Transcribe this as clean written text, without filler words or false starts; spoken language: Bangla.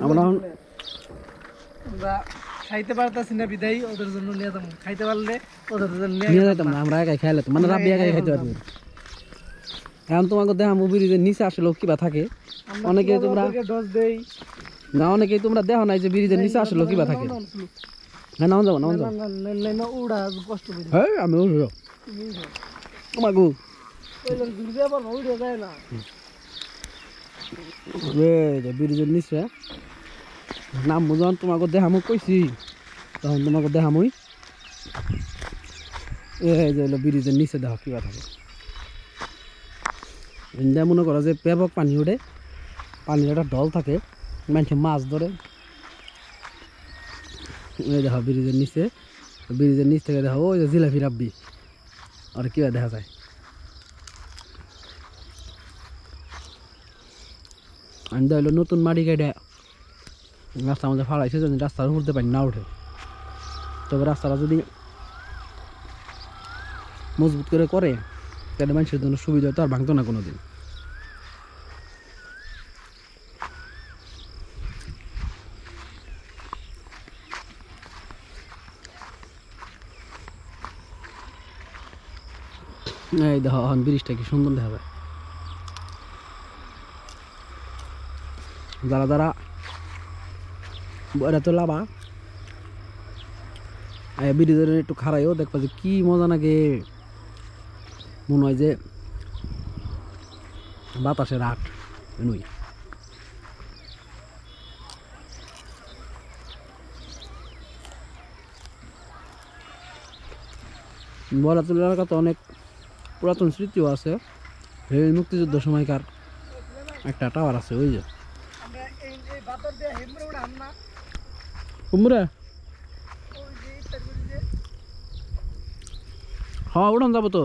আমরা খাইতে পারতাছি না বিদায় ওদের জন্য নিয়ে যাবো, খাইতে পারলে ওদের জন্য নিয়ে যাইতাম না, আমরা একাই খাইলে মানে রাব্বি একাই খাইতে পারবো। এখন তোমাকে দেখা মুভির যে নিচে আসলে কিবা থাকে, অনেকে তোমরা ডোজ দেই না, অনেকেই তোমরা দেখো নাই যে ব্রিজের নিচে আসলে কিবা থাকে। হ্যাঁ নাও যাবো, নাও যাবো। না উড়া কষ্ট করি হ্যাঁ আমি উঠবো তোমাকে ঘুরতে পারবো, উড়ে যায় না। ব্রিজের নিচে নাম যখন তোমাকে দেখামু কইছি তখন তোমাকে দেখামুই। এই যে হলো ব্রিজের নিচে দেখো কিবা থাকে। ইন্ডিয়া মনে করো যে ব্যাপক পানি ওঠে, পানির একটা ঢল থাকে, মানুষে মাছ ধরে। এই দেখো ব্রিজের নিচে, ব্রিজের নিচ থেকে দেখো ওই যে জিলাপি রাব্বি আর কিবা দেখা যায়। আন্দা হলো নতুন মাটি কেটে রাস্তার মধ্যে ফালাইছে, যদি রাস্তার উঠতে পারি না ওঠে। তবে রাস্তাটা যদি মজবুত করে তাহলে মানুষের জন্য সুবিধা, তো আর ভাঙতো না কোনোদিন। এই দেখো এখন ব্রিজটা কি সুন্দর দেখা যায়। যারা যারা এটা তো লাভা ব্রিজের একটু খারাইও দেখবা যে কি মজা লাগে, মনে হয় যে বাতাসের আট নই। বলাতুল এলাকা তো অনেক পুরাতন স্মৃতিও আছে। এই মুক্তিযুদ্ধ সময়কার একটা টাওয়ার আছে ওই যে কুমড়া। হ্যাঁ উড়ান যাবো তো।